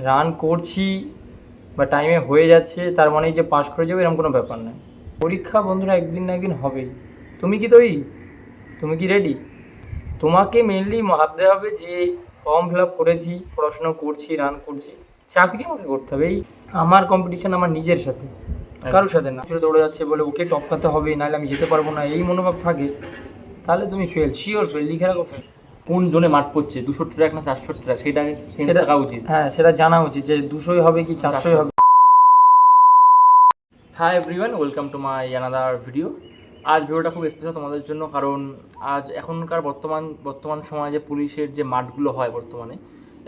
Run করছি বা টাইমে হয়ে যাচ্ছে তার মানেই যে পাস করে যাবে এরকম কোনো ব্যাপার নয়। পরীক্ষা বন্ধুরা একদিন না একদিন হবেই। তুমি কি তৈরি? তুমি কি রেডি? তোমাকে মেনলি ভাবতে হবে যে ফর্ম ফিল আপ করেছি, পড়াশোনা করছি, রান করছি, চাকরি আমাকে করতে হবে। এই আমার কম্পিটিশান আমার নিজের সাথে, কারোর সাথে না। চলে দৌড়ে যাচ্ছে বলে ওকে টপকাতে হবে, নাহলে আমি যেতে পারবো না, এই মনোভাব থাকে, তাহলে তুমি ফেল, শিওর ফেল, লিখে রাখো ফেল। কোন জোনে মাঠ পড়ছে, 200 ট্র্যাক না 400 ট্র্যাক, সেটা আগে সেন্স থাকা উচিত। হ্যাঁ, সেটা জানা উচিত যে 200 হবে কি 400 হবে। Hi everyone, welcome to my another video. আজ ভিডিওটা খুব স্পেশাল তোমাদের জন্য, কারণ আজ এখনকার বর্তমান সময়ে যে পুলিশের যে মাঠগুলো হয় বর্তমানে,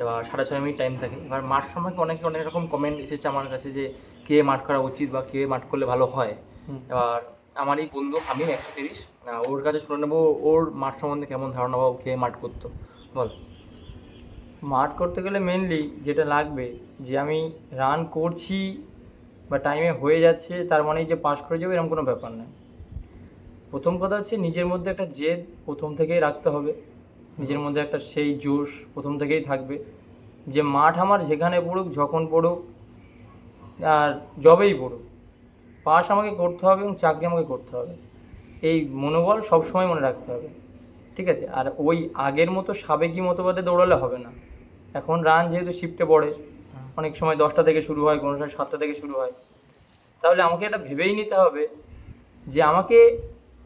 এবার 6:30 টাইম থাকে। এবার মাঠ সম্পর্কে অনেক রকম কমেন্ট এসেছে আমার কাছে যে কে মাঠ করা উচিত বা কে মাঠ করলে ভালো হয়। এবার আমার এই বন্ধু হামিম 130, ওর কাছে শুনে নেবো ওর মাঠ সম্বন্ধে কেমন ধারণা বা ও কে মাঠ করতো। বল। মাঠ করতে গেলে মেনলি যেটা লাগবে যে আমি রান করছি বা টাইমে হয়ে যাচ্ছে তার মানেই যে পাস করে যাবে এরকম কোনো ব্যাপার নয়। প্রথম কথা হচ্ছে নিজের মধ্যে একটা জেদ প্রথম থেকেই রাখতে হবে, নিজের মধ্যে একটা সেই জোশ প্রথম থেকেই থাকবে যে মাঠ আমার যেখানে পড়ুক, যখন পড়ুক, আর যবেই পড়ুক, পাস আমাকে করতে হবে এবং চাকরি আমাকে করতে হবে। এই মনোবল সবসময় মনে রাখতে হবে, ঠিক আছে? আর ওই আগের মতো সাবেকি মতবাদে দৌড়ালে হবে না। এখন রান যেহেতু শিফটে পড়ে, অনেক সময় 10টা থেকে শুরু হয়, কোনো সময় 7টা থেকে শুরু হয়, তাহলে আমাকে এটা ভেবেই নিতে হবে যে আমাকে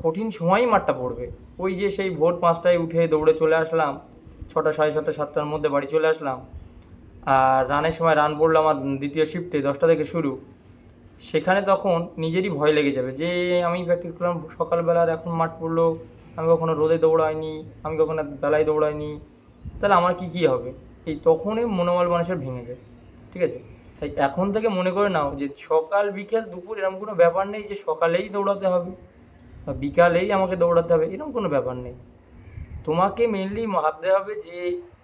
কঠিন সময়ই মাঠটা পড়বে। ওই যে সেই ভোর 5টায় উঠে দৌড়ে চলে আসলাম, 6টা, 6:30, 7টার মধ্যে বাড়ি চলে আসলাম, আর রানের সময় রান পড়লো আমার দ্বিতীয় শিফটে 10টা থেকে শুরু, সেখানে তখন নিজেরই ভয় লেগে যাবে যে আমি প্র্যাকটিস করলাম সকালবেলা আর এখন মাঠ পড়লো, আমি কখনো রোদে দৌড়াইনি, আমি কখনো বেলায় দৌড়াইনি, তাহলে আমার কি হবে? এই তখনই মনোবল মানুষের ভেঙে যায়, ঠিক আছে? তাই এখন থেকে মনে করে নাও যে সকাল বিকেল দুপুর এরকম কোনো ব্যাপার নেই যে সকালেই দৌড়াতে হবে বা বিকালেই আমাকে দৌড়াতে হবে, এরকম কোনো ব্যাপার নেই। তোমাকে মেনলি ভাবতে হবে যে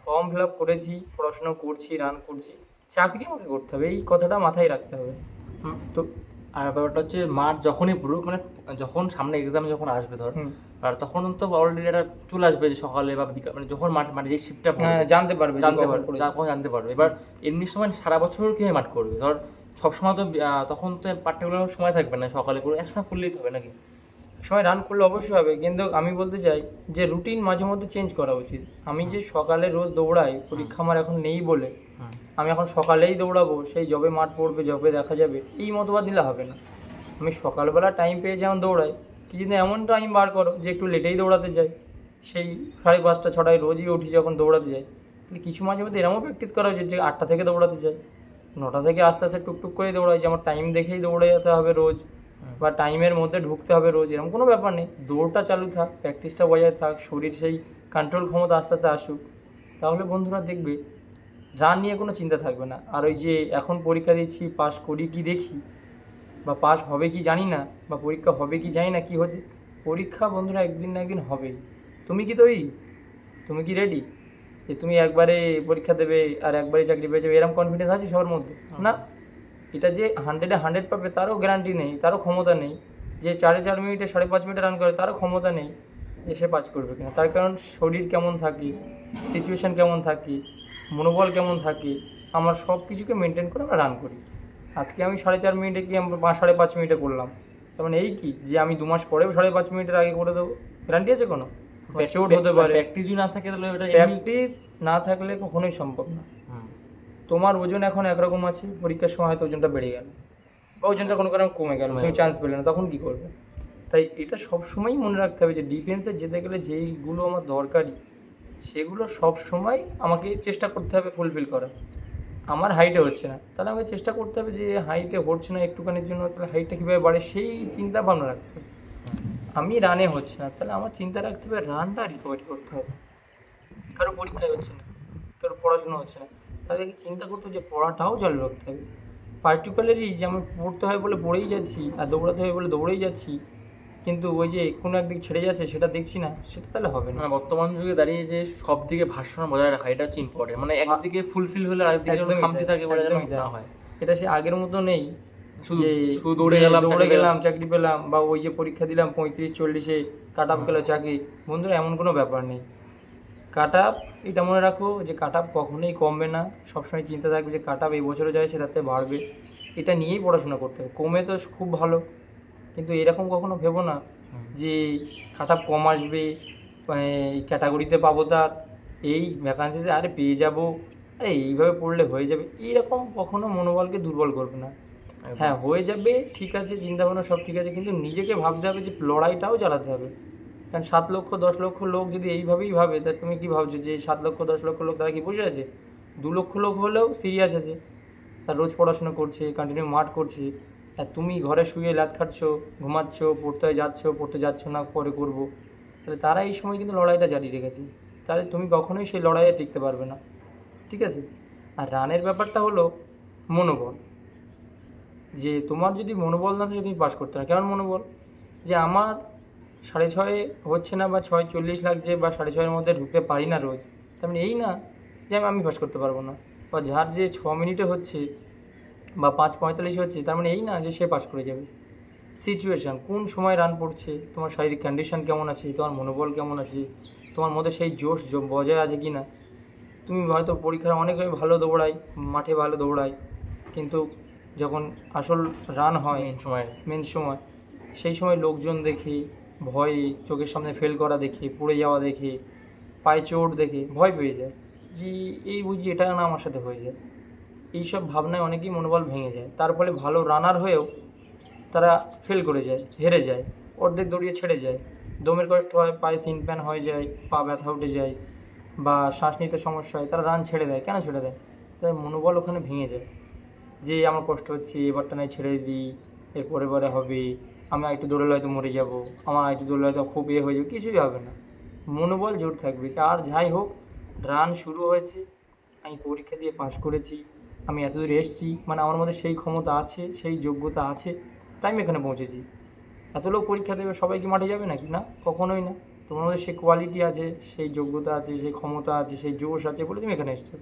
ফর্ম ফিল আপ করেছি, পড়াশোনা করছি, রান করছি, চাকরি আমাকে করতে হবে, এই কথাটা মাথায় রাখতে হবে। তো আর ব্যাপারটা হচ্ছে মাঠ যখনই পড়ুক, মানে যখন সামনে এক্সাম যখন আসবে ধর, আর তখন তো অলরেডি এটা চলে আসবে যে সকালে বা বিকাল, মানে যখন মাঠ মানে যে শিফটটা জানতে পারবে তখন জানতে পারবে। এবার এমনি সময় সারা বছর কে মাঠ করবে? ধর সবসময় তো তখন তো পার্টিকুলার সময় থাকবে না, সকালে করে একসময় করলেই তো হবে নাকি? সময় রান করলে অবশ্যই হবে, কিন্তু আমি বলতে চাই যে রুটিন মাঝে মধ্যে চেঞ্জ করা উচিত। আমি যে সকালে রোজ দৌড়াই, পরীক্ষা আমার এখন নেই বলে আমি এখন সকালেই দৌড়াবো, সেই যবে মাঠ পড়বে যবে দেখা যাবে, এই মতবাদ নিলে হবে না। আমি সকালবেলা টাইম পেয়ে যেমন দৌড়াই, কিছুদিন এমন টাইম বার করো যে একটু লেটেই দৌড়াতে যাই, সেই 5:30, 6টায় রোজই উঠি যখন দৌড়াতে যাই, তাহলে কিছু মাঝে মধ্যে এরকমও প্র্যাকটিস করা উচিত যে 8টা থেকে দৌড়াতে যাই, 9টা থেকে আস্তে আস্তে টুকটুক করেই দৌড়াই, যে আমার টাইম দেখেই দৌড়ে যেতে হবে রোজ বা টাইমের মধ্যে ঢুকতে হবে রোজ, এরকম কোনো ব্যাপার নেই। দৌড়টা চালু থাক, প্র্যাকটিসটা বজায় থাক, শরীর সেই কন্ট্রোল ক্ষমতা আস্তে আস্তে আসুক, তাহলে বন্ধুরা দেখবে রান নিয়ে কোনো চিন্তা থাকবে না। আর ওই যে এখন পরীক্ষা দিচ্ছি, পাস করি কি দেখি, বা পাস হবে কি জানি না, বা পরীক্ষা হবে কি জানি না, কি হচ্ছে, পরীক্ষা বন্ধুরা একদিন না একদিন হবেই। তুমি কি তৈরি? তুমি কি রেডি যে তুমি একবারে পরীক্ষা দেবে আর একবারে চাকরি পেয়ে যাবে, এরকম কনফিডেন্স আছে সবার মধ্যে? না। এটা যে 100-এ 100 পাবে তারও গ্যারান্টি নেই, তারও ক্ষমতা নেই। যে 4.5 মিনিটে 5.5 মিনিটে রান করে তারও ক্ষমতা নেই যে সে পাস করবে কিনা। তার কারণ শরীর কেমন থাকে, সিচুয়েশান কেমন থাকে, মনোবল কেমন থাকে, আমার সব কিছুকে মেনটেন করে আমরা রান করি। আজকে আমি 4.5 মিনিটে কি আমরা 5.5 মিনিটে করলাম, তার মানে এই কি যে আমি 2 মাস পরেও 5.5 মিনিটের আগে করে দেবো? গ্যারান্টি আছে কোনো? চোট হতে পারে। প্র্যাকটিস না থাকে তাহলে ওটা প্র্যাকটিস না থাকলে কখনোই সম্ভব না। তোমার ওজন এখন একরকম আছে, পরীক্ষার সময় হয়তো ওজনটা বেড়ে গেল বা ওজনটা কোনো কারণে কমে গেল, তুমি চান্স পেলে না, তখন কী করবে? তাই এটা সবসময়ই মনে রাখতে হবে যে ডিফেন্সে যেতে গেলে যেইগুলো আমার দরকারি সেগুলো সব সময় আমাকে চেষ্টা করতে হবে ফুলফিল করা। আমার হাইটে হচ্ছে না, তাহলে আমাকে চেষ্টা করতে হবে যে হাইটে হচ্ছে না একটুখানির জন্য, তাহলে হাইটটা কীভাবে বাড়ে সেই চিন্তা ভাবনা রাখতে হবে। আমি রানে হচ্ছে না, তাহলে আমার চিন্তা রাখতে হবে রানটা রিকভারি করতে হবে। কারো পরীক্ষায় হচ্ছে না, কারো পড়াশোনা হচ্ছে না, তাদেরকে চিন্তা করতে হবে যে পড়াটাও চালু রাখতে হবে। পার্টিকুলারলি যে আমি পড়তে হয় বলে পড়েই যাচ্ছি আর দৌড়াতে হয় বলে দৌড়েই যাচ্ছি, কিন্তু ওই যে কোনো একদিক ছেড়ে যাচ্ছে সেটা দেখছি না, সেটা তাহলে হবে না। বর্তমান যুগে দাঁড়িয়ে যে সব দিকে ভারসাম্য বজায় রাখা, এটা হচ্ছে ইম্পর্টেন্ট। মানে একদিকে ফুলফিল হলে আরেকদিকে যেন খামতি থাকে বলে যেন না হয়। এটা সে আগের মতো নেই শুধু দৌড়ে গেলাম চাকরি পেলাম, বা ওই যে পরীক্ষা দিলাম 35-40-এ কাট আপ গেল চাকরি। বন্ধুরা এমন কোনো ব্যাপার নেই। কাট আপ এটা মনে রাখো যে কাট আপ কখনোই কমবে না, সবসময় চিন্তা থাকবে যে কাট আপ এই বছরও যায় সে তাতে বাড়বে, এটা নিয়েই পড়াশোনা করতে হবে। কমে তো খুব ভালো, কিন্তু এরকম কখনো ভেবো না যে কাট আপ কম আসবে, এই ক্যাটাগরিতে পাবো, তার এই ভ্যাকান্সিসে আরে পেয়ে যাবো, আরে এইভাবে পড়লে হয়ে যাবে, এইরকম কখনো মনোবলকে দুর্বল করবে না। হ্যাঁ হয়ে যাবে ঠিক আছে, চিন্তাভাবনা সব ঠিক আছে, কিন্তু নিজেকে ভাবতে হবে যে লড়াইটাও চালাতে হবে। কারণ 7 লক্ষ 10 লক্ষ লোক যদি এইভাবেই ভাবে, তা তুমি কি ভাবছো যে 7 লক্ষ 10 লক্ষ লোক তারা কি বসে আছে? 2 লক্ষ লোক হলেও সিরিয়াস আছে, তার রোজ পড়াশোনা করছে, কন্টিনিউ মাঠ করছে। আর তুমি ঘরে শুয়ে লাত খাচ্ছ, ঘুমাচ্ছ, পড়তে যাচ্ছ না, পরে করবো, তাহলে তারা এই সময় কিন্তু লড়াইটা জারি রেখেছে, তাহলে তুমি কখনোই সেই লড়াইয়ে টিকতে পারবে না, ঠিক আছে? আর রানের ব্যাপারটা হলো মনোবল, যে তোমার যদি মনোবল না থাকে তুমি পাস করতে না। কেমন মনোবল? যে আমার 6:30 হচ্ছে না, বা 6:40 লাগছে, বা 6:30 মধ্যে ঢুকতে পারি না রোজ, তার মানে এই না যে আমি পাস করতে পারবো না। বা যার যে 6 মিনিটে হচ্ছে বা 5:45 হচ্ছে, তার মানে এই না যে সে পাস করে যাবে। সিচুয়েশান, কোন সময় রান পড়ছে, তোমার শারীরিক কন্ডিশন কেমন আছে, তোমার মনোবল কেমন আছে, তোমার মধ্যে সেই জোশ বজায় আছে কি না। তুমি হয়তো পরীক্ষায় অনেক ভালো দৌড়াই, মাঠে ভালো দৌড়াই, কিন্তু যখন আসল রান হয় মেন সময়, সেই সময় লোকজন দেখে, ভয়ে, চোখের সামনে ফেল করা দেখে, পড়ে যাওয়া দেখে, পায়ে চোট দেখে ভয় পেয়ে যায়, যে এই বুঝি এটা না আমার সাথে হয়ে যায়। এইসব ভাবনায় অনেকেই মনোবল ভেঙে যায়, তার ফলে ভালো রানার হয়েও তারা ফেল করে যায়, হেরে যায়, অর্ধেক দৌড়িয়ে ছেড়ে যায়, দমের কষ্ট হয়, পায়ে সিন প্যান হয়ে যায়, পা ব্যথা উঠে যায়, বা শ্বাস নিতে সমস্যা হয়, তারা রান ছেড়ে দেয়। কেন ছেড়ে দেয়? তাই মনোবল ওখানে ভেঙে যায়, যে আমার কষ্ট হচ্ছে, এবারটা নয় ছেড়ে দিই, এর পরের বারে হবে, আমি আরেকটু দৌড়ালে হয়তো মরে যাব, আমার আরেকটু দৌড়ালে হয়তো খুব হয়ে যাবে, কিছুই হবে না। মনোবল জোর থাকবে যে আর যাই হোক, রান শুরু হয়েছে, আমি পরীক্ষা দিয়ে পাশ করেছি, আমি এতদূর এসেছি, মানে আমার মধ্যে সেই ক্ষমতা আছে, সেই যোগ্যতা আছে, তাই আমি এখানে পৌঁছেছি। এত লোক পরীক্ষা দেবে, সবাই কি মাঠে যাবে নাকি? না, কখনোই না। তোমার মধ্যে সেই কোয়ালিটি আছে, সেই যোগ্যতা আছে, সেই ক্ষমতা আছে, সেই জোশ আছে বলে তুমি এখানে এসছো।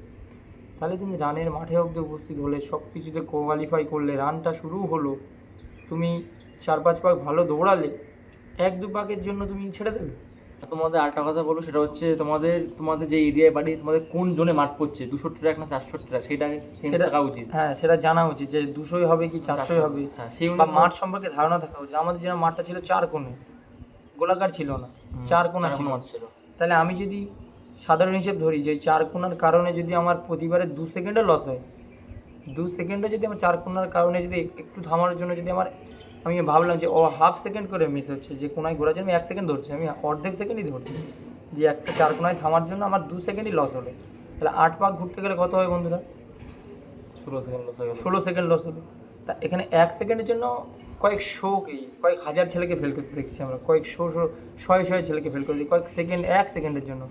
তাহলে তুমি রানের মাঠে অবধি উপস্থিত হলে, সব কিছুতে কোয়ালিফাই করলে, রানটা শুরু হলো, তুমি 4-5 পাক ভালো দৌড়ালে, 1-2 পাকের জন্য তুমি ছেড়ে দেবে? তোমাদের আরেকটা কথা বলো, সেটা হচ্ছে তোমাদের যে এরিয়ায় বাড়ি, তোমাদের কোন জোনে মাঠ পড়ছে, 200 ট্র্যাক না 400 ট্র্যাক, সেটা সেন্স থাকা উচিত। হ্যাঁ, সেটা জানা উচিত যে 200 হবে কি 400 হবে, হ্যাঁ, সেই বা মাঠ সম্পর্কে ধারণা থাকা উচিত। আমাদের যেন মাঠটা ছিল 4 কোণে, গোলাকার ছিল না, 4 কোণা ছিল। তাহলে আমি যদি সাধারণ হিসেব ধরি যে 4 কোণার কারণে যদি আমার প্রতিবারে 2 সেকেন্ডও লস হয়, 2 সেকেন্ডও যদি আমার 4 কোণার কারণে যদি একটু থামার জন্য যদি আমি ভাবলাম যে হাফ সেকেন্ড করে মিস হচ্ছে, যে কোনায় ঘোরার জন্য আমি 1 সেকেন্ড ধরছি, আমি অর্ধেক সেকেন্ডই ধরছি, যে একটা 4 কোণায় থামার জন্য আমার 2 সেকেন্ডই লস হলো, তাহলে 8 পাক ঘুরতে গেলে কত হয় বন্ধুরা? 16 সেকেন্ড লস হলো। তা এখানে 1 সেকেন্ডের জন্য কয়েক হাজার ছেলেকে ফেল করতে দেখছি আমরা, কয়েক শয়ে ছেলেকে ফেল করে দিই কয়েক সেকেন্ড, 1 সেকেন্ডের জন্য।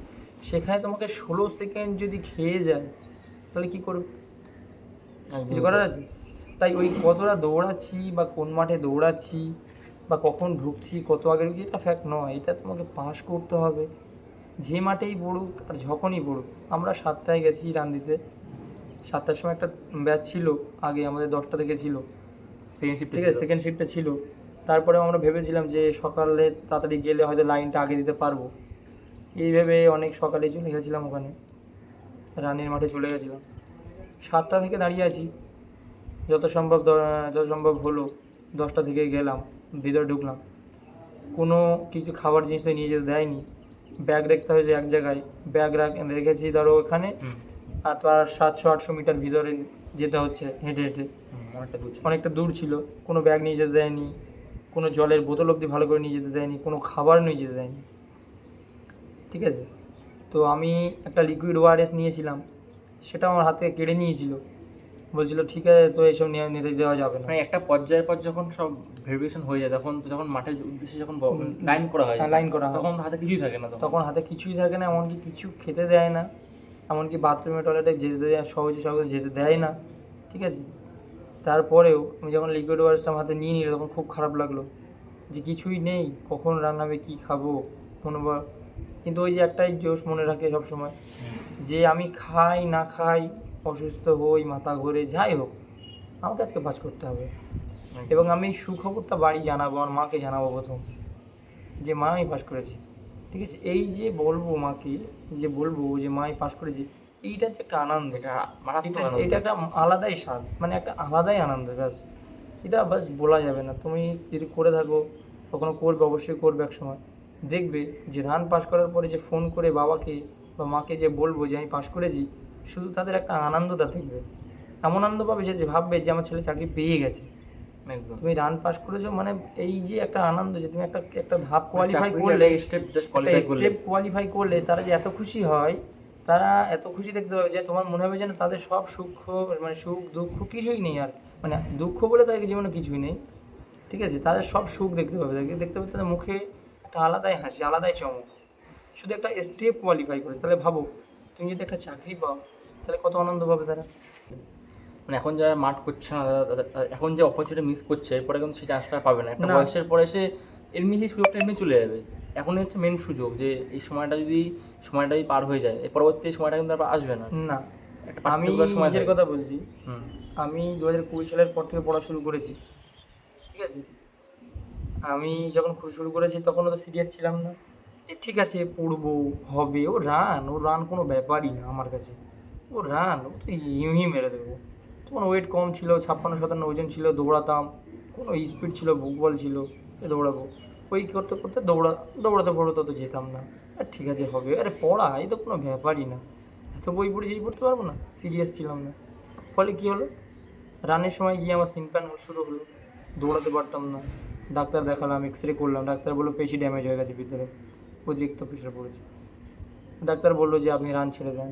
সেখানে তোমাকে 16 সেকেন্ড যদি খেয়ে যায়, তাহলে কী করবে? কিছু করার আছে? তাই ওই কতটা দৌড়াচ্ছি, বা কোন মাঠে দৌড়াচ্ছি, বা কখন ঢুকছি, কত আগে ঢুকছি, এটা ফ্যাক্ট নয়, এটা তোমাকে পাস করতে হবে। যে মাঠেই পড়ুক আর যখনই পড়ুক। আমরা 7টায় গেছি রান দিতে, 7টার সময় একটা ব্যাচ ছিল, আগে আমাদের 10টা থেকে ছিল, ঠিক আছে, সেকেন্ড শিফটে ছিল। তারপরে আমরা ভেবেছিলাম যে সকালে তাড়াতাড়ি গেলে হয়তো লাইনটা আগে দিতে পারবো, এই ভেবে অনেক সকালে চলে গেছিলাম ওখানে, রানের মাঠে চলে গেছিলাম। 7টা থেকে দাঁড়িয়ে আছি, যত সম্ভব হলো 10টা থেকে গেলাম, ভিতরে ঢুকলাম, কোনো কিছু খাবার জিনিস তো নিয়ে যেতে দেয়নি, ব্যাগ রাখতে হয়েছে এক জায়গায়, ব্যাগ রেখেছি ধরো ওখানে, আর তার 700-800 মিটার ভিতরে যেতে হচ্ছে হেঁটে হেঁটে, অনেকটা দূর ছিল। কোনো ব্যাগ নিয়ে যেতে দেয়নি, কোনো জলের বোতল অবধি ভালো করে নিয়ে যেতে দেয়নি, কোনো খাবার নিয়ে যেতে দেয়নি, ঠিক আছে। তো আমি একটা লিকুইড ওআরএস নিয়েছিলাম, সেটা আমার হাত থেকে কেড়ে নিয়েছিল, বলছিল ঠিক আছে তো এইসব নিতে দেওয়া যাবে না। একটা পর্যায়ের পর যখন সব ভেরিফিকেশন হয়ে যায়, যখন মাঠের উদ্দেশ্যে যখন লাইন করা হয়, তখন হাতে কিছুই থাকে না, তখন হাতে কিছুই থাকে না, এমনকি কিছু খেতে দেয় না, এমনকি বাথরুমে টয়লেটে যেতে দেয় সহজে যেতে দেয় না, ঠিক আছে। তারপরেও আমি যখন লিকুইড ওয়ারেসটা হাতে নিয়ে নিল, তখন খুব খারাপ লাগলো যে কিছুই নেই, কখন রান্না হবে, কী খাবো, মনোবল। কিন্তু ওই যে একটাই জোশ মনে রাখে সবসময়, যে আমি খাই না খাই, অসুস্থ হই, মাথা ঘোরে, যাই হোক, আমাকে আজকে পাস করতে হবে। এবং আমি সুখবরটা বাড়ি জানাবো, আমার মাকে জানাবো প্রথম, যে মা আমি পাস করেছি। ঠিক আছে, এই যে বলবো মাকে, যে বলবো যে মাই পাস করেছি, এইটা হচ্ছে একটা আনন্দ, এটা মারাত্মক আনন্দ। এটা একটা আলাদাই স্বাদ, মানে একটা আলাদাই আনন্দ, ব্যাস। এটা বাস বলা যাবে না। তুমি যদি করে থাকো, কখনো করবে, অবশ্যই করবে এক সময়, দেখবে যে রান পাস করার পরে যে ফোন করে বাবাকে বা মাকে যে বলবো যে আমি পাস করেছি, শুধু তাদের একটা আনন্দটা দেখবে, এমন আনন্দ পাবে যে ভাববে যে আমার ছেলে চাকরি পেয়ে গেছে। একদম তুমি রান পাস করেছো মানে এই যে একটা আনন্দ, যে তুমি একটা একটা ধাপ কোয়ালিফাই করলে, স্টেপ জাস্ট কোয়ালিফাই করলে, স্টেপ কোয়ালিফাই করলে, তারা যে এত খুশি হয়, তারা এত খুশি দেখতে পাবে যে তোমার মনে হবে যেন তাদের সব সুখ, মানে সুখ দুঃখ কিছুই নেই আর, মানে দুঃখ বলে তাদের জীবনে কিছুই নেই, ঠিক আছে, তাদের সব সুখ দেখতে পাবে, দেখতে পাবে তাদের মুখে একটা আলাদাই হাসি, আলাদাই চমক, শুধু একটা স্টেপ কোয়ালিফাই করে। তাহলে ভাবো, তুমি যদি একটা চাকরি পাও, তাহলে কত আনন্দ পাবে তারা। মানে এখন যারা মাঠ করছে না, এখন যে অপরচুনিটি মিস করছে, এরপরে কিন্তু সেই চান্সটা পাবে না। একটা না। বয়সের পরে সে এমনি সেই সুযোগটা এমনি চলে যাবে। এখনই হচ্ছে মেন সুযোগ, যে এই সময়টা যদি পার হয়ে যায়, এর পরবর্তী সময়টা কিন্তু আবার আসবে না। না, একটা আমি পার্টিকুলার সময় নিজের থাকে। কথা বলছি, হুম আমি 2020 সালের পর থেকে পড়া শুরু করেছি, ঠিক আছে। আমি যখন শুরু করেছি তখন তো সিরিয়াস ছিলাম না, ঠিক আছে পড়বো, হবে, ও রান কোনো ব্যাপারই না আমার কাছে, ও তো ইউই মেরে দেবো। তখন ওয়েট কম ছিল, 56-57 ওজন ছিল, দৌড়াতাম, কোনো স্পিড ছিল, বুক বল ছিল, দৌড়াবো, ওই করতে করতে দৌড়াতে তো যেতাম না। আর ঠিক আছে হবে, আরে পড়া এই তো কোনো ব্যাপারই না, এত বই পড়ে পড়তে পারবো না, সিরিয়াস ছিলাম না। ফলে কী হলো, রানের সময় গিয়ে আমার সিম্প্যান শুরু হলো, দৌড়াতে পারতাম না। ডাক্তার দেখালাম, এক্স-রে করলাম, ডাক্তার বললো পেশি ড্যামেজ হয়ে গেছে ভিতরে, অতিরিক্ত প্রেশার পড়েছে। ডাক্তার বললো যে আপনি রান ছেড়ে দেন,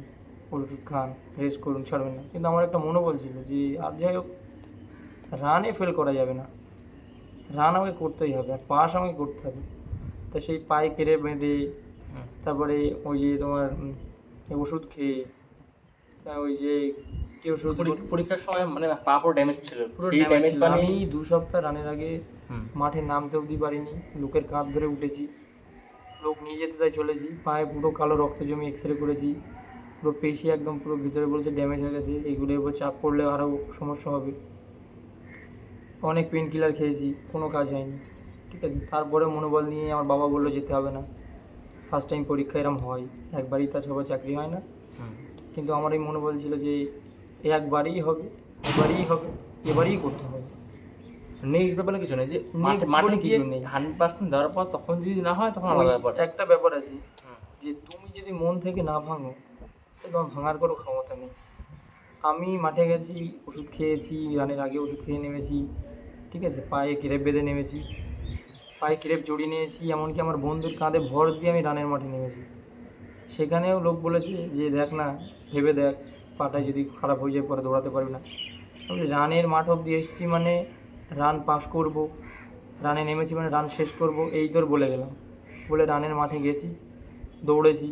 ওষুধ খান, রেস্ট করুন, ছাড়বেন না। কিন্তু আমার একটা মনোবল ছিল যে আর যাই হোক, রানে ফেল করা যাবে না, রান আমাকে করতেই হবে, আর পাস আমাকে করতে হবে। তা সেই পায়ে কেড়ে বেঁধে, হুম। তারপরে ওই যে তোমার ওষুধ খেয়ে, ওই যে কি ওষুধ, পরীক্ষার সময় মানে পা পুরো ড্যামেজ ছিল, পুরো সেই ড্যামেজ ড্যামেজ ছিল। পানি। আমি 2 সপ্তাহ রানের আগে হুম মাঠে নামতে অবধি পারিনি, লোকের কাঁধ ধরে উঠেছি, লোক নিয়ে যেতে তাই চলেছি, পায়ে পুরো কালো রক্ত জমি, এক্স-রে করেছি, পুরো পেশি একদম পুরো ভিতরে বলছে ড্যামেজ হয়ে গেছে, এইগুলোর উপর চাপ পড়লে আরও সমস্যা হবে। অনেক পেন কিলার খেয়েছি, কোনো কাজ হয়নি, ঠিক আছে। তারপরে মনোবল নিয়ে আমার বাবা বললো যেতে হবে না, ফার্স্ট টাইম পরীক্ষা এরম হয়, একবারই তা সবার চাকরি হয় না। হুম। কিন্তু আমার এই মনোবল ছিল যে একবারই হবে, এবারই করতে হবে। নেক্সট ব্যাপারে কিছু নেই, যে Next মাঠে বলে গিয়ে কিছু নেই। 100% দেওয়ার পর তখন যদি না হয়, তখন ওই আলাদা ব্যাপার। একটা ব্যাপার আছে, হুম। যে তুমি যদি মন থেকে না ভাঙো, তাহলে তোমার ভাঙার কোনো ক্ষমতা নেই। আমি মাঠে গেছি, ওষুধ খেয়েছি, রানের আগে ওষুধ খেয়ে নেমেছি, ঠিক আছে, পায়ে ক্রেপ বেঁধে নেমেছি, পায়ে ক্রেপ জড়িয়ে নিয়েছি, এমনকি আমার বন্ধুর কাঁধে ভর দিয়ে আমি রানের মাঠে নেমেছি। সেখানেও লোক বলেছে যে দেখ না, ভেবে দেখ, পাটা যদি খারাপ হয়ে যায় পরে দৌড়াতে পারবি না। আমি রানের মাঠ অবধি এসেছি মানে রান পাস করব, রানে নেমেছি মানে রান শেষ করব, এই তোর বলে গেলাম, বলে রানের মাঠে গেছি, দৌড়েছি,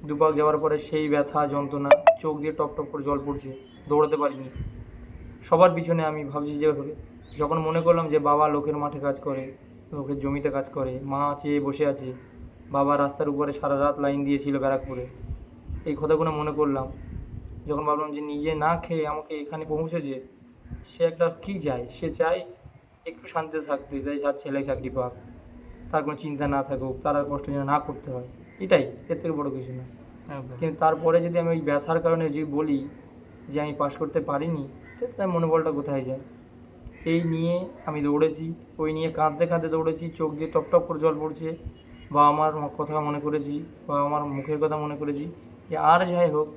দুপাক যাওয়ার পরে সেই ব্যথা যন্ত্রণা, চোখ দিয়ে টপ টপ করে জল পড়ছে, দৌড়াতে পারিনি। সবার পিছনে আমি ভাবছি যে হবে, যখন মনে করলাম যে বাবা লোকের মাঠে কাজ করে, লোকের জমিতে কাজ করে, মা চেয়ে বসে আছে, বাবা রাস্তার উপরে সারা রাত লাইন দিয়েছিল ব্যারাকপুরে, এই কথাগুলো মনে করলাম, যখন ভাবলাম যে নিজে না খেয়ে আমাকে এখানে পৌঁছেছে, সে একটা কী চায়, সে চায় একটু শান্তিতে থাকতে, তাই তার ছেলে চাকরি পাক, তার কোনো চিন্তা না থাকুক, তার আর কষ্ট যেন না করতে হয়, এটাই, এর থেকে বড় কিছু না। একদম। কিন্তু তারপরে যদি আমি ওই ব্যথার কারণে যদি বলি যে আমি পাস করতে পারিনি, তার মনোবলটা কোথায় যায়। এই নিয়ে আমি দৌড়েছি, ওই নিয়ে কাঁদতে কাঁদতে দৌড়েছি, চোখ দিয়ে টপ টপ করে জল পড়ছে, বা আমার কথা মনে করেছি, বা আমার মুখের কথা মনে করেছি, যে আর যাই হোক,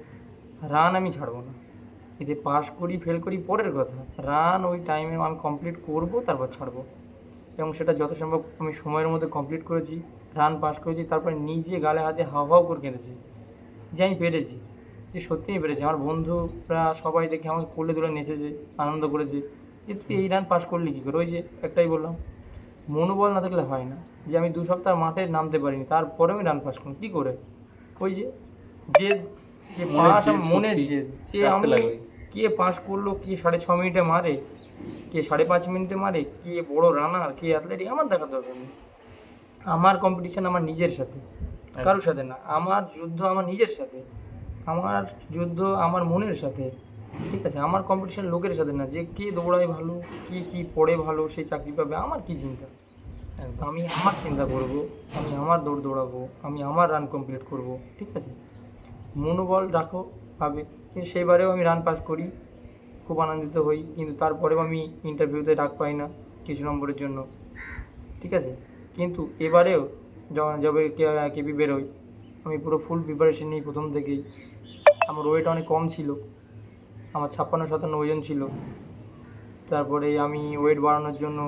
রান আমি ছাড়বো না, এতে পাস করি ফেল করি পরের কথা, রান ওই টাইমে আমি কমপ্লিট করব, তারপর ছাড়বো। এবং সেটা যত সম্ভব আমি সময়ের মধ্যে কমপ্লিট করেছি, রান পাস করেছি, তারপরে নিজে গালে হাতে হাও হাও করে কেঁদেছি যে আমি পেরেছি, যে সত্যিই পেরেছি। আমার বন্ধুরা সবাই দেখে আমাকে কোলে তুলে নেচেছে, আনন্দ করেছে, যে তুই এই রান পাস করলি কী করে। ওই যে একটাই বললাম, মনোবল না থাকলে হয় না, যে আমি 2 সপ্তাহ মাঠে নামতে পারিনি, তারপরে আমি রান পাস করলাম কী করে। ওই যে যে যে পাস, মনের জেদ, যে আমি কে পাস করলো, কে 6.5 মিনিটে মারে, কে 5.5 মিনিটে মারে, কে বড় রানার, কে অ্যাথলেটিক, আমার দেখার দরকার নেই। আমার কম্পিটিশান আমার নিজের সাথে, কারোর সাথে না। আমার যুদ্ধ আমার নিজের সাথে, আমার যুদ্ধ আমার মনের সাথে, ঠিক আছে। আমার কম্পিটিশান লোকের সাথে না, যে কে দৌড়ায় ভালো, কে কী পড়ে ভালো, সে চাকরি পাবে, আমার কী চিন্তা। একদম। আমি আমার চিন্তা করব, আমি আমার দৌড়াবো, আমি আমার রান কমপ্লিট করব, ঠিক আছে? মনোবল রাখো পাবে। কিন্তু সেবারেও আমি রান পাস করি, খুব আনন্দিত হই, কিন্তু তারপরেও আমি ইন্টারভিউতে ডাক পাই না কিছু নম্বরের জন্য, ঠিক আছে? কিন্তু এবারেও যখন যবে কেপি বেরোয়, আমি পুরো ফুল প্রিপারেশন নিই প্রথম থেকেই। আমার ওয়েট অনেক কম ছিল, আমার 56-57 ওজন ছিল। তারপরে আমি ওয়েট বাড়ানোর জন্য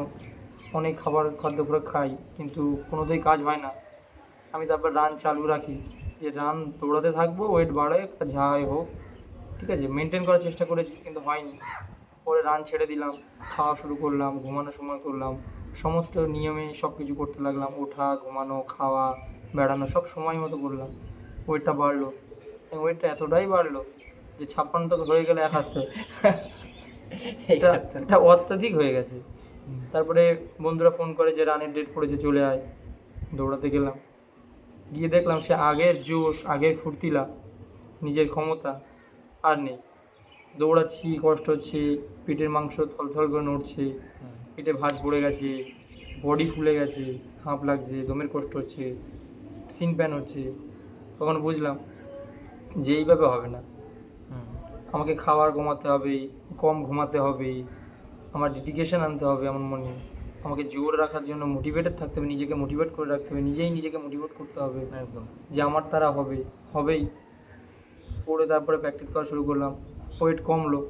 অনেক খাদ্য খাই, কিন্তু কোনোতেই কাজ হয় না। আমি তারপর রান চালু রাখি, যে রান দৌড়াতে থাকবো, ওয়েট বাড়ে যাই হোক, ঠিক আছে? মেনটেন করার চেষ্টা করেছি, কিন্তু হয়নি। পরে রান ছেড়ে দিলাম, খাওয়া শুরু করলাম, ঘুমানোর সময় করলাম, সমস্ত নিয়মে সব কিছু করতে লাগলাম, ওঠা, ঘুমানো, খাওয়া, বেড়ানো সব সময় মতো করলাম। ওয়েটটা বাড়লো, ওয়েটটা এতটাই বাড়লো যে 56 তো হয়ে গেলে 71। এটা এটা অত্যাধিক হয়ে গেছে। তারপরে বন্ধুরা ফোন করে যে রানের ডেট পড়েছে, চলে আয়। দৌড়াতে গেলাম, গিয়ে দেখলাম সে আগের জোশ, আগের ফুর্তিলা, নিজের ক্ষমতা আর নেই। দৌড়াচ্ছি, কষ্ট হচ্ছে, পেটের মাংস থলথল করে নড়ছে, পেটে ভাঁজ পড়ে গেছে, বডি ফুলে গেছে, হাঁপ লাগছে, দমের কষ্ট হচ্ছে, সিন প্যান হচ্ছে। তখন বুঝলাম যে এইভাবে হবে না, আমাকে খাবার কমাতে হবে, কম ঘুমাতে হবে, আমার ডেডিকেশন আনতে হবে আমার মনে, আমাকে জোর রাখার জন্য মোটিভেটেড থাকতে হবে, নিজেকে মোটিভেট করে রাখতে হবে, নিজেই নিজেকে মোটিভেট করতে হবে একদম। যে আমার দ্বারা হবেই। পরে তারপরে প্র্যাকটিস করা শুরু করলাম। ওয়েট কমলো,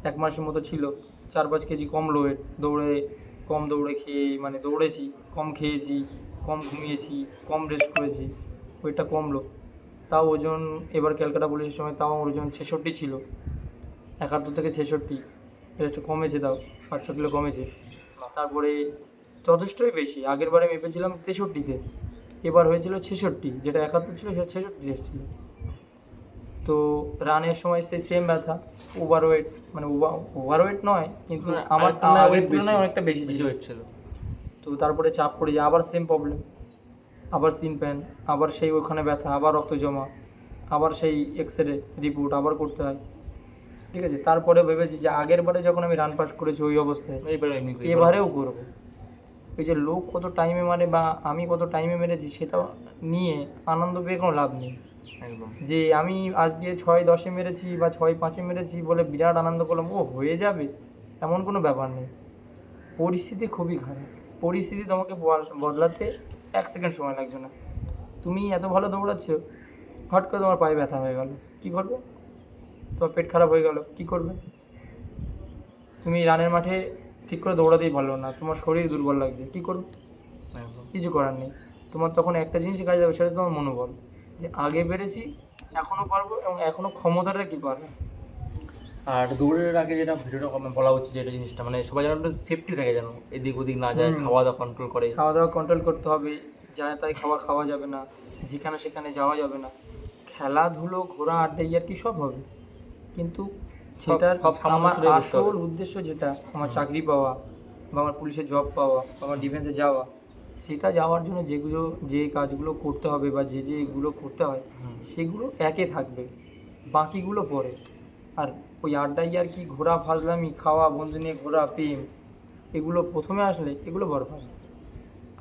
1 মাসের মতো ছিল, 4-5 কেজি কমলো ওয়েট। কম দৌড়ে খেয়ে, মানে দৌড়েছি, কম খেয়েছি, কম ঘুমিয়েছি, কম রেস্ট করেছি, ওয়েটটা কমলো। তাও ওজন এবার ক্যালকাটা পুলিশের সময় তাও আমার ওজন 66 ছিল, 71 থেকে 66, একটু কমেছে, তাও 5-6 কিলো কমেছে। তারপরে যথেষ্টই বেশি, আগের বারে মেপেছিলাম 63-তে, এবার হয়েছিল 66, যেটা 71 ছিল সেটা 66 এসেছিল। তো রানের সময় সেই সেম ব্যথা, ওভারওয়েট, মানে ওভারওয়েট নয়, কিন্তু আমার আগের তুলনায় অনেকটা বেশি ছিল। ওয়েট ছিল। তো তারপরে চাপ পড়ে যায়, আবার সেম প্রবলেম, আবার সিন প্যান, আবার সেই ওখানে ব্যথা, আবার রক্ত জমা, আবার সেই এক্সরে রিপোর্ট আবার করতে হয়, ঠিক আছে? তারপরে ভেবেছি যে আগের বারে যখন আমি রান পাস করেছি ওই অবস্থায়, এবারেও করবো। ওই যে লোক কত টাইমে মারে বা আমি কত টাইমে মেরেছি সেটা নিয়ে আনন্দ পেয়ে কোনো লাভ নেই। একদম। যে আমি আজকে 6-10-এ মেরেছি বা 6-5-এ মেরেছি বলে বিরাট আনন্দ করলাম, ও হয়ে যাবে, এমন কোনো ব্যাপার নেই। পরিস্থিতি খুবই খারাপ, পরিস্থিতি তোমাকে বদলাতে 1 সেকেন্ড সময় লাগছে না। তুমি এত ভালো দৌড়াচ্ছ, হট করে তোমার পায়ে ব্যথা হয়ে গেল, কী করবে? তোমার পেট খারাপ হয়ে গেল, কী করবে? তুমি রানের মাঠে ঠিক করে দৌড়াতেই পারলো না, তোমার শরীর দুর্বল লাগছে, কী করবে? একদম। কিছু করার নেই। তোমার তখন একটা জিনিসই কাজে যাবে, সেটা তোমার মনোবল, যে আগে পেরেছি, এখনও পারবো, এবং এখনও ক্ষমতাটা কী পারবে। আর দৌড়ের আগে যেটা ভিডিওটা বলা উচিত, যেটা জিনিসটা মানে সবাই যেন একটু সেফটি থাকে, যেন এদিক ওদিক না যায়, খাওয়া দাওয়া কন্ট্রোল করে। খাওয়া দাওয়া কন্ট্রোল করতে হবে, যা তাই খাবার খাওয়া যাবে না, যেখানে সেখানে যাওয়া যাবে না। খেলাধুলো, ঘোরা, আড্ডা, ইয়ার কি সব হবে, কিন্তু সেটার আমার আসল উদ্দেশ্য যেটা, আমার চাকরি পাওয়া বা আমার পুলিশে জব পাওয়া বা আমার ডিফেন্সে যাওয়া, সেটা যাওয়ার জন্য যে কাজগুলো করতে হবে বা যেগুলো করতে হয়, সেগুলো একে থাকবে, বাকিগুলো পরে। আর ওই আড্ডা, ইয়ার কি, ঘোরা, ফাজলামি, খাওয়া, বন্ধু নিয়ে ঘোরা, প্রেম, এগুলো প্রথমে আসলে এগুলো বরবাদ।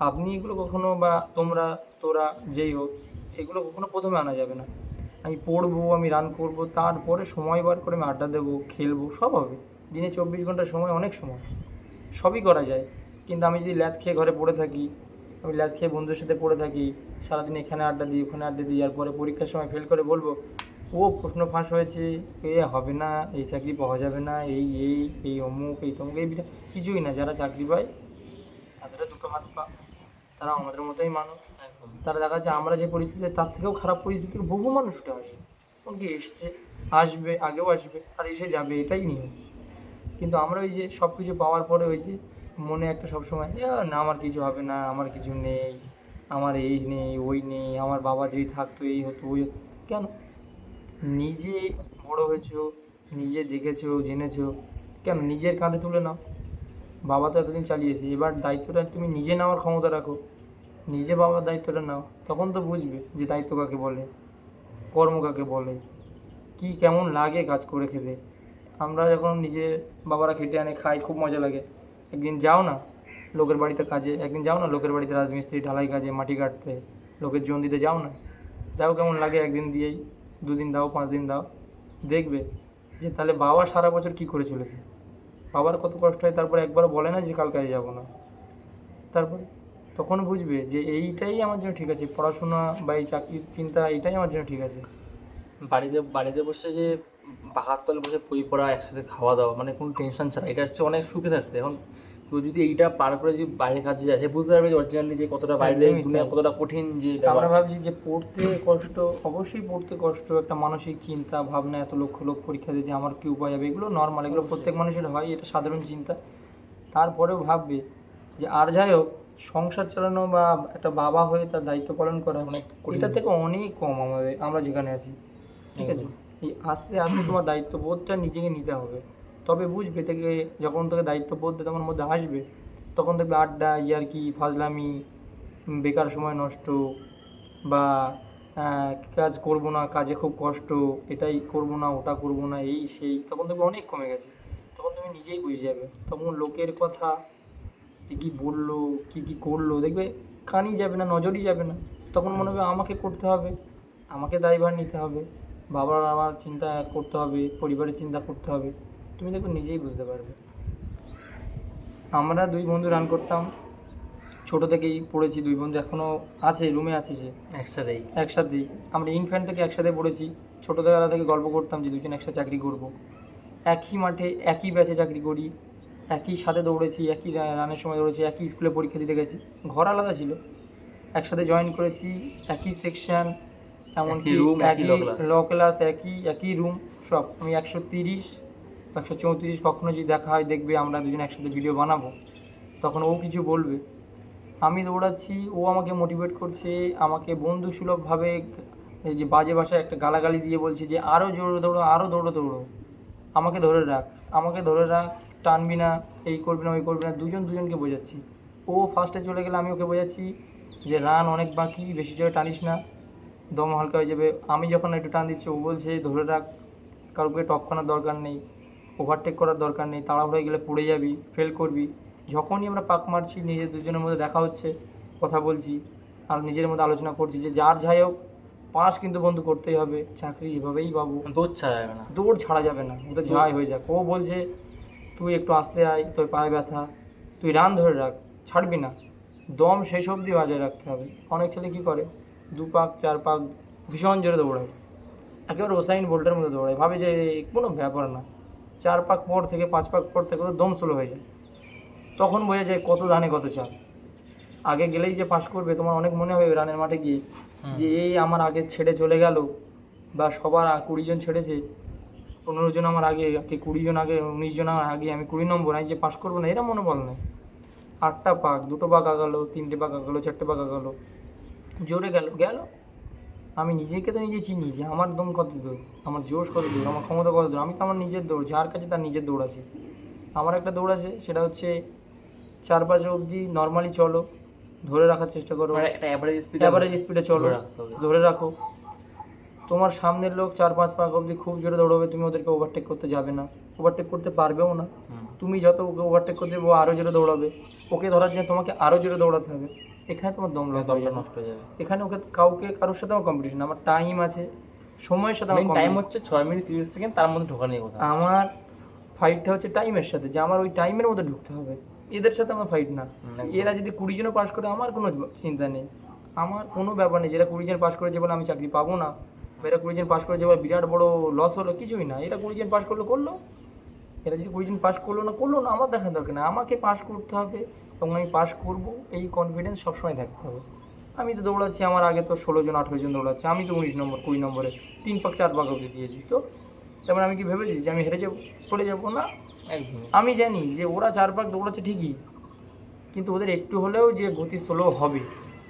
আপনি এগুলো কখনো, বা তোরা যেই হোক, এগুলো কখনো প্রথমে আনা যাবে না। আমি পড়বো, আমি রান করব, তারপরে সময় বার করে আমি আড্ডা দেবো, খেলবো, সব হবে। দিনে 24 ঘন্টা সময়, অনেক সময়, সবই করা যায়। কিন্তু আমি যদি ল্যাদ খেয়ে ঘরে পড়ে থাকি, আমি ল্যাদ খেয়ে বন্ধুদের সাথে পড়ে থাকি, সারাদিন এখানে আড্ডা দিই, ওখানে আড্ডা দিই, আর পরে পরীক্ষার সময় ফেল করে বলবো, ও প্রশ্ন ফাঁস হয়েছে, হবে না, এই চাকরি পাওয়া যাবে না, এই অমুক, এই তমুক, এই কিছুই না। যারা চাকরি পায় তাদের দুটো হাত পা, তারা আমাদের মতোই মানুষ। তারা দেখা যাচ্ছে আমরা যে পরিস্থিতিতে, তার থেকেও খারাপ পরিস্থিতি থেকে বহু মানুষ উঠে আসে, এমনকি এসছে, আসবে, আগেও আসবে, আর এসে যাবে, এটাই নিয়ম। কিন্তু আমরা ওই যে সব কিছু পাওয়ার পরে ওই যে মনে একটা সবসময়, না আমার কিছু হবে না, আমার কিছু নেই, আমার এই নেই, ওই নেই, আমার বাবা যদি থাকতো এই হতো, ওই হতো। কেন? নিজে বড় হয়েছো, নিজে দেখেছো, জেনেছো, কেন নিজের কাঁধে তুলে নাও। বাবা তো এতদিন চালিয়েছে, এবার দায়িত্বটা তুমি নিজে নেওয়ার ক্ষমতা রাখো, নিজে বাবার দায়িত্বটা নাও, তখন তো বুঝবে যে দায়িত্ব কাকে বলে, কর্ম কাকে বলে, কি কেমন লাগে কাজ করে খেতে। আমরা যখন নিজে বাবারা খেটে আনে খাই, খুব মজা লাগে। একদিন যাও না, লোকের বাড়িতে কাজে, একদিন যাও না লোকের বাড়িতে রাজমিস্ত্রি ঢালাই কাজে, মাটি কাটতে, লোকের জন দিতে যাও না, যাও কেমন লাগে, একদিন দিয়েই 2 দিন দাও, 5 দিন দাও, দেখবে যে তাহলে বাবা সারা বছর কি করে চলেছে, বাবার কত কষ্ট হয়, তারপর একবারও বলে না যে কাল কাজে যাবো না। তারপরে তখন বুঝবে যে এইটাই আমার জন্য ঠিক আছে, পড়াশোনা বা এই চাকরির চিন্তা এইটাই আমার জন্য ঠিক আছে। বাড়িতে বাড়িতে বসে যে পাখার তলে বসে বই পড়া, একসাথে খাওয়া দাওয়া, মানে কোনো টেনশন ছাড়া, এটা হচ্ছে অনেক সুখে থাকতে। এখন কেউ যদি এইটা পার করে যদি বাইরের কাছে যায়, সে বুঝতে পারবে যে অরিজিনালি যে কতটা বাইরের একদমই দুনিয়া তাই। কতটা কঠিন যে আমরা ব্যাপার। ভাবছি যে পড়তে কষ্ট, অবশ্যই পড়তে কষ্ট, একটা মানসিক চিন্তা ভাবনা, এত লক্ষ লোক পরীক্ষা দিয়েছে, আমার কি উপায় হবে, এগুলো নর্মাল, এগুলো অবশ্যই। প্রত্যেক মানুষের হয়, এটা সাধারণ চিন্তা। তারপরেও ভাববে যে আর যাই হোক, সংসার চালানো বা একটা বাবা হয়ে তার দায়িত্ব পালন করা অনেক কঠিন এটা থেকে জিনিস। অনেক কম আমরা যেখানে আছি, ঠিক আছে। এই আস্তে আস্তে তোমার দায়িত্ববোধটা নিজেকে নিতে হবে, তবে বুঝবে থেকে যখন তোকে দায়িত্ববোধ তোমার মধ্যে আসবে, তখন দেখবে আড্ডা, ইয়ার্কি, ফাজলামি, বেকার সময় নষ্ট, বা কাজ করব না, কাজে খুব কষ্ট, এটাই করব না, ওটা করব না, এই সেই, তখন দেখবে অনেক কমে গেছে। তখন তুমি নিজেই বুঝে যাবে, তখন লোকের কথা কী কী বললো, কী কী করলো, দেখবে কানই যাবে না, নজরই যাবে না। তখন মনে হবে আমাকে করতে হবে, আমাকে দায়ভার নিতে হবে, বাবার আমার চিন্তা করতে হবে, পরিবারের চিন্তা করতে হবে, তুমি দেখবে নিজেই বুঝতে পারবে। আমরা 2 বন্ধু রান করতাম, ছোটো থেকেই পড়েছি, 2 বন্ধু এখনও আছে, রুমে আছে, সে একসাথেই। একসাথেই, আমরা ইনফ্যান্ট থেকে একসাথে পড়েছি, ছোটোবেলা থেকে গল্প করতাম যে দুজন একসাথে চাকরি করব, একই মাঠে একই ব্যাচে চাকরি করি, একই সাথে দৌড়েছি, একই রানের সময় দৌড়েছি, একই স্কুলে পরীক্ষা দিতে গেছি, ঘর আলাদা ছিল, একসাথে জয়েন করেছি, একই সেকশন, এমনকি একই room, একই একই law class। ল ক্লাস, একই একই রুম, সব। আমি 130, 134 কখনো যদি দেখা হয় দেখবে আমরা দুজন একসাথে ভিডিও বানাবো, তখন ও কিছু বলবে, আমি দৌড়াচ্ছি, ও আমাকে মোটিভেট করছে, আমাকে বন্ধুসুলভভাবে এই যে বাজে ভাষায় একটা গালাগালি দিয়ে বলছে যে আরও জোরে দৌড়ো, আরও দৌড়ো, আমাকে ধরে রাখ, আমাকে ধরে রাখ, টানবি না, এই করবি না, ওই করবি না, দুজন দুজনকে বোঝাচ্ছি। ও ফার্স্টে চলে গেলে আমি ওকে বোঝাচ্ছি যে রান অনেক বাকি, বেশি জোরে টানিস না, দম হালকা হয়ে যাবে। আমি যখন একটু টান দিচ্ছি, ও বলছে ধরে রাখ, কাউকে টপ করার দরকার নেই, ওভারটেক করার দরকার নেই, তাড়াহুড়ো হয়ে গেলে পড়ে যাবি, ফেল করবি। যখনই আমরা পাক মারছি, নিজের দুজনের মধ্যে দেখা হচ্ছে, কথা বলছি, আর নিজের মধ্যে আলোচনা করছি যে যার যাই হোক পাস কিন্তু বন্ধু করতেই হবে, চাকরি এভাবেই পাবো, দৌড় ছাড়া যাবে না। দৌড় ছাড়া যাবে না, ও তো যাই হয়ে যাক। ও বলছে তুই একটু আস্তে আয়, তোর পায়ে ব্যথা, তুই রান ধরে রাখ, ছাড়বি না, দম শেষ অবধি বজায় রাখতে হবে। অনেক ছেলে কী করে, 2 পাক 4 পাক ভীষণ জোরে দৌড়ায়, একেবারে ওসাইন বোল্টের মধ্যে দৌড়ায়, ভাবে যে কোনো ব্যাপার না, 4 পাক পর থেকে 5 পাক পর থেকে ওদের দম স্লো হয়ে যায়, তখন বোঝা যায় কত ধানে কত চাল। আগে গেলেই যে পাস করবে, তোমার অনেক মনে হবে রানের মাঠে গিয়ে যে এই আমার আগে ছেড়ে চলে গেল, বা সবার 20 জন ছেড়েছে, 15 জন আমার আগে, 20 জন আগে, 19 জন আমার আগে, আমি 20 নম্বর, আমি যে পাস করবো না, এরা মনোবল নেই। 8টা পাক, 2টো পাক আগালো, 3টে পাক আগালো, 4টে পাক আগালো, জোরে গেল গেল। আমি নিজেকে তো নিজে চিনি যে আমার দম কত দূর, আমার জোশ কত দূর, আমার ক্ষমতা কত দূর, আমি তো আমার নিজের দৌড়, যার কাছে তার নিজের দৌড় আছে। আমার একটা দৌড় আছে, সেটা হচ্ছে 4-5 অবধি নর্মালি চলো, ধরে রাখার চেষ্টা করো, মানে একটা অ্যাভারেজ স্পিডে চলো, রাখতে হবে। ধরে রাখো। তোমার সামনের লোক 4-5 পাক অবধি খুব জোরে দৌড়াবে, তুমি ওদেরকে ওভারটেক করতে যাবে না, ওভারটেক করতে পারবেও না। তুমি যত ওকে ওভারটেক করতে দেবো, আরও জোরে দৌড়াবে, ওকে ধরার জন্য তোমাকে আরও জোরে দৌড়াতে হবে, এখানে তোমার দম লস হয়ে দমটা যাবে। নষ্ট হয়ে যাবে। এখানে ওকে কারোর সাথে আমার কম্পিটিশন, আমার টাইম আছে, সময়ের সাথে আমার টাইম competition। হচ্ছে 6 মিনিট 30 সেকেন্ড, তার মধ্যে ঢোকা নেই কোথাও। আমার ফাইটটা হচ্ছে টাইমের সাথে, যে আমার ওই টাইমের মধ্যে ঢুকতে হবে, এদের সাথে আমার ফাইট না। একদম। এরা যদি 20 জনও পাস করে, আমার কোনো চিন্তা নেই, আমার কোনো ব্যাপার নেই। যেটা 20 জন পাস করেছে বলে আমি চাকরি পাবো না, বা এরা 20 জন পাস করেছে বলে বিরাট বড় লস হলো, কিছুই না। এরা 20 জন পাস করলো, এরা যদি 20 জন পাস করলো না, আমার দেখার দরকার নেই, আমাকে পাস করতে হবে এবং আমি পাস করব, এই কনফিডেন্স সবসময় থাকতে হবে। আমি তো দৌড়াচ্ছি, আমার আগে তো 16 জন 18 জন দৌড়াচ্ছে, আমি তো 19 নম্বর 20 নম্বরে 3 পাক 4 পাক অবধি দিয়েছি। তো তারপর আমি কি ভেবেছি যে আমি হেরে যাবো, পড়ে যাবো না? একদম। আমি জানি যে ওরা 4 পাক দৌড়াচ্ছে ঠিকই, কিন্তু ওদের একটু হলেও যে গতি স্লো হবে,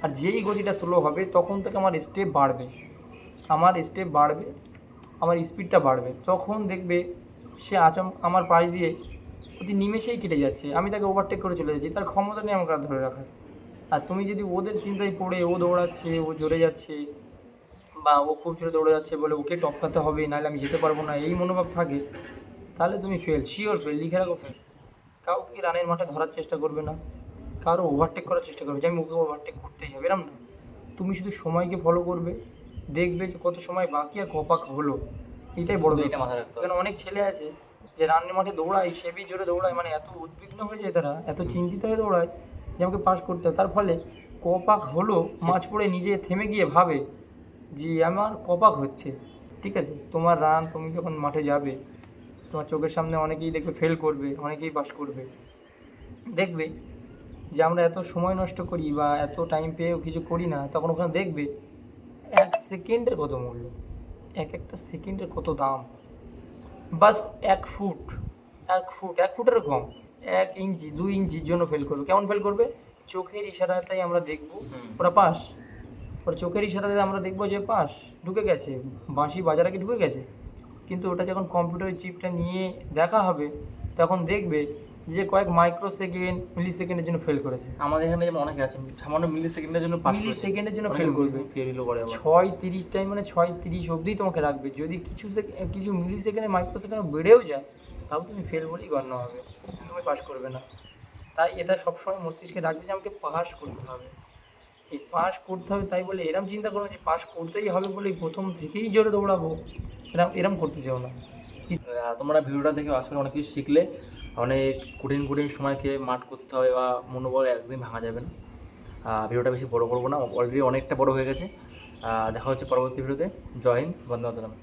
আর যেই গতিটা স্লো হবে তখন থেকে আমার স্টেপ বাড়বে, আমার স্পিডটা বাড়বে। তখন দেখবে সে আমার পাশ দিয়ে অতি নিমেষেই কেটে যাচ্ছে, আমি তাকে ওভারটেক করে চলে যাচ্ছি, তার ক্ষমতা নেই আমাকে আর ধরে রাখার। আর তুমি যদি ওদের চিন্তায় পড়ে, ও দৌড়াচ্ছে, ও জোরে যাচ্ছে, বা ও খুব জোরে দৌড়ে যাচ্ছে বলে ওকে টপকাতে হবে, নাহলে আমি যেতে পারবো না, এই মনোভাব থাকে, তাহলে তুমি ফেল, শিওর ফেল, লিখে রাখো ফেল। কাউকে রানের মাঠে ধরার চেষ্টা করবে না, কারো ওভারটেক করার চেষ্টা করবে যে আমি ওকে ওভারটেক করতেই হবে, এরম না। তুমি শুধু সময়কে ফলো করবে, দেখবে যে কত সময় বাকি আর কপাক হলো, এটাই বড় শুধু ব্যাপার। এটা মাথায় রাখতে হবে। কারণ অনেক ছেলে আছে যে রানের মাঠে দৌড়ায়, সেবি জোরে দৌড়ায়, মানে এত উদ্বিগ্ন হয়ে যায় তারা, এত চিন্তিত হয়ে দৌড়ায় যে আমাকে পাস করতে হবে। তার ফলে কপাক হলো মাঝ পড়ে নিজে থেমে গিয়ে ভাবে যে আমার কপাক হচ্ছে। ঠিক আছে, তোমার রান, তুমি যখন মাঠে যাবে তোমার চোখের সামনে অনেকেই দেখবে ফেল করবে, অনেকেই পাস করবে। দেখবে যে আমরা এত সময় নষ্ট করি বা এত টাইম পেয়েও কিছু করি না, তখন ওখানে দেখবে 1 সেকেন্ডের কত মূল্য, একটা সেকেন্ডের কত দাম। বাস 1 ফুট, 1 ফুট, 1 ফুটেরও কম, 1 ইঞ্চি 2 ইঞ্চির জন্য ফেল করবে। কেমন ফেল করবে? চোখের ইশারাতেই আমরা দেখবো ওরা পাস, ওরা চোখের ইশারাতে আমরা দেখবো যে পাস, ঢুকে গেছে, বাঁশি বাজার আগে ঢুকে গেছে। কিন্তু ওটা যখন কম্পিউটারের চিপটা নিয়ে দেখা হবে তখন দেখবে যে কয়েক মাইক্রো সেকেন্ড, মিলি সেকেন্ডের জন্য ফেল করেছে। আমাদের এখানে যেমন অনেকে আছে সামান্য মিলি সেকেন্ডের জন্য পাস মিলি করেছে, সেকেন্ডের জন্য ফেল করবে, ফেলও করে আবার। 6:30 টাইম মানে 6:30 অবধিই তোমাকে রাখবে। যদি কিছু মিলি সেকেন্ডে, মাইক্রো সেকেন্ডে বেড়েও যায়, তাও তুমি ফেল বলেই গণ্য হবে, তুমি পাস করবে না। তাই এটা সবসময় মস্তিষ্কে রাখবে যে আমাকে পাস করতে হবে। এই পাস করতে হবে তাই বলে এরম চিন্তা করো যে পাস করতেই হবে বলেই প্রথম থেকেই জোরে দৌড়াবো, এরম করতে চাও না। তোমরা ভিডিওটা দেখে আশা করি অনেক কিছু শিখলে। অনেক কঠিন কঠিন সময়কে মাঠ করতে হবে বা মনোবল একদিন ভাঙা যাবে না। ভিডিওটা বেশি বড় করবো না, অলরেডি অনেকটা বড় হয়ে গেছে। দেখা হচ্ছে পরবর্তী ভিডিওতে। জয় হিন্দ, বন্দে মাতরম।